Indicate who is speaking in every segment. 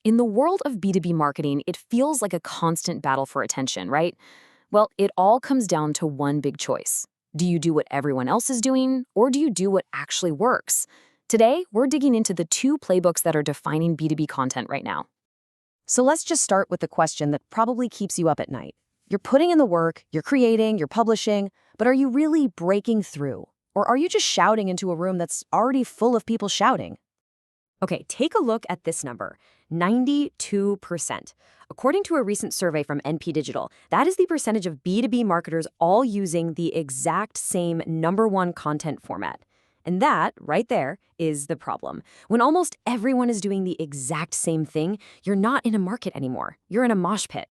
Speaker 1: In the world of B2B marketing, it feels like a constant battle for attention, right? Well, it all comes down to one big choice. Do you do what everyone else is doing, or do you do what actually works? Today, we're digging into the two playbooks that are defining B2B content right now.
Speaker 2: So let's just start with the question that probably keeps you up at night. You're putting in the work, you're creating, you're publishing, but are you really breaking through? Or are you just shouting into a room that's already full of people shouting? Okay, take a look at this number, 92%. According to a recent survey from NP Digital, that is the percentage of B2B marketers all using the exact same number one content format. And that, right there, is the problem. When almost everyone is doing the exact same thing, you're not in a market anymore. You're in a mosh pit.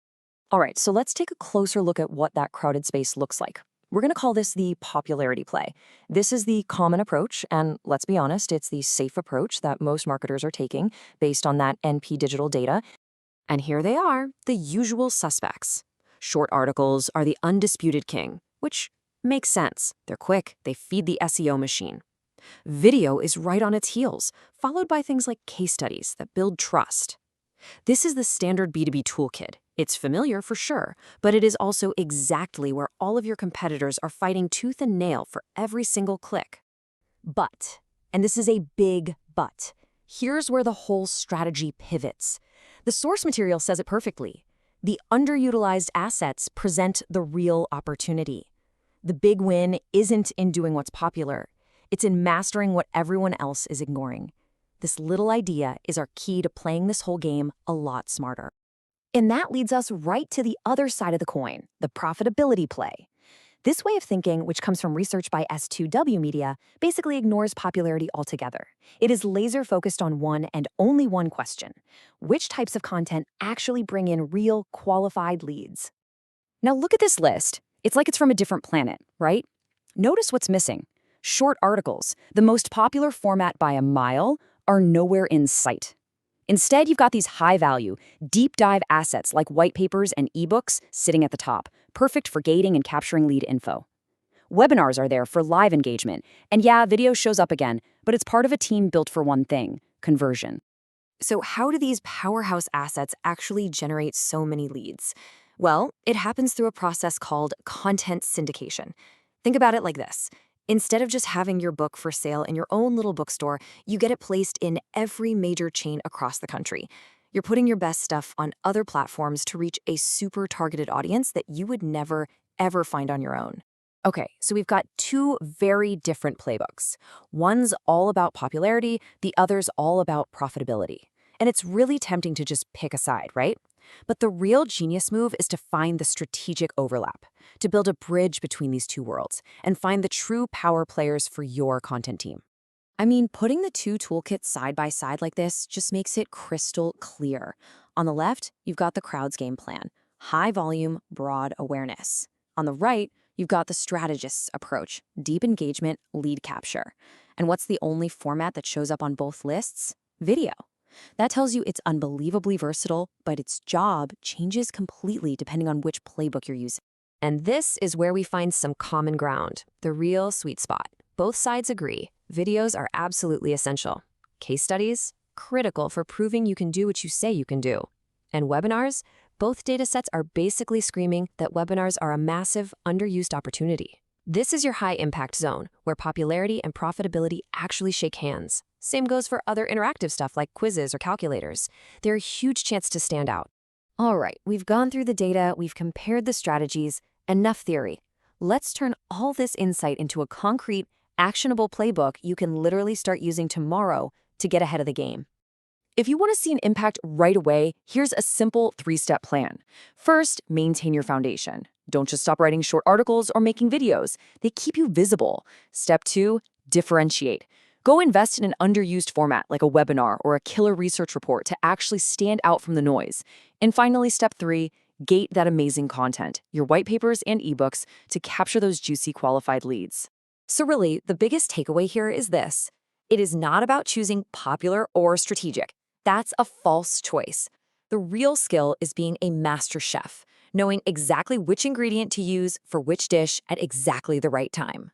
Speaker 1: All right, so let's take a closer look at what that crowded space looks like. We're going to call this the popularity play. This is the common approach, and let's be honest, it's the safe approach that most marketers are taking based on that NP Digital data. And here they are, the usual suspects. Short articles are the undisputed king, which makes sense. They're quick, they feed the SEO machine. Video is right on its heels, followed by things like case studies that build trust. This is the standard B2B toolkit. It's familiar for sure, but it is also exactly where all of your competitors are fighting tooth and nail for every single click. But, and this is a big but, here's where the whole strategy pivots. The source material says it perfectly. The underutilized assets present the real opportunity. The big win isn't in doing what's popular. It's in mastering what everyone else is ignoring. This little idea is our key to playing this whole game a lot smarter. And that leads us right to the other side of the coin, the profitability play. This way of thinking, which comes from research by S2W Media, basically ignores popularity altogether. It is laser-focused on one and only one question: which types of content actually bring in real, qualified leads? Now look at this list. It's like it's from a different planet, right? Notice what's missing. Short articles, the most popular format by a mile, are nowhere in sight. Instead, you've got these high-value, deep-dive assets like whitepapers and eBooks sitting at the top, perfect for gating and capturing lead info. Webinars are there for live engagement, and yeah, video shows up again, but it's part of a team built for one thing: conversion. So how do these powerhouse assets actually generate so many leads? Well, it happens through a process called content syndication. Think about it like this. Instead of just having your book for sale in your own little bookstore, you get it placed in every major chain across the country. You're putting your best stuff on other platforms to reach a super targeted audience that you would never, ever find on your own. Okay, so we've got two very different playbooks. One's all about popularity, the other's all about profitability. And it's really tempting to just pick a side, right? But the real genius move is to find the strategic overlap, to build a bridge between these two worlds, and find the true power players for your content team. I mean, putting the two toolkits side by side like this just makes it crystal clear. On the left, you've got the crowd's game plan: high volume, broad awareness. On the right, you've got the strategist's approach: deep engagement, lead capture. And what's the only format that shows up on both lists? Video. That tells you it's unbelievably versatile, but its job changes completely depending on which playbook you're using. And this is where we find some common ground, the real sweet spot. Both sides agree. Videos are absolutely essential. Case studies? Critical for proving you can do what you say you can do. And webinars? Both datasets are basically screaming that webinars are a massive, underused opportunity. This is your high-impact zone, where popularity and profitability actually shake hands. Same goes for other interactive stuff like quizzes or calculators. They're a huge chance to stand out. All right, we've gone through the data, we've compared the strategies, enough theory. Let's turn all this insight into a concrete, actionable playbook you can literally start using tomorrow to get ahead of the game. If you want to see an impact right away, here's a simple 3-step plan. First, maintain your foundation. Don't just stop writing short articles or making videos. They keep you visible. Step 2, differentiate. Go invest in an underused format like a webinar or a killer research report to actually stand out from the noise. And finally, step 3, gate that amazing content, your white papers and ebooks, to capture those juicy qualified leads. So really, the biggest takeaway here is this: it is not about choosing popular or strategic. That's a false choice. The real skill is being a master chef, knowing exactly which ingredient to use for which dish at exactly the right time.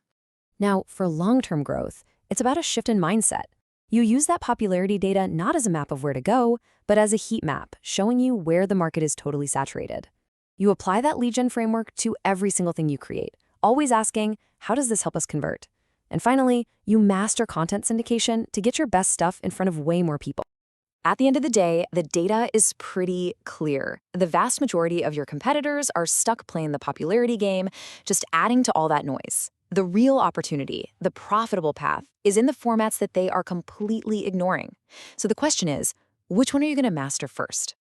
Speaker 1: Now, for long-term growth, it's about a shift in mindset.
Speaker 2: You use that popularity data not as a map of where to go, but as a heat map, showing you where the market is totally saturated. You apply that lead gen framework to every single thing you create, always asking, how does this help us convert? And finally, you master content syndication to get your best stuff in front of way more people.
Speaker 1: At the end of the day, the data is pretty clear. The vast majority of your competitors are stuck playing the popularity game, just adding to all that noise. The real opportunity, the profitable path, is in the formats that they are completely ignoring. So the question is, which one are you going to master first?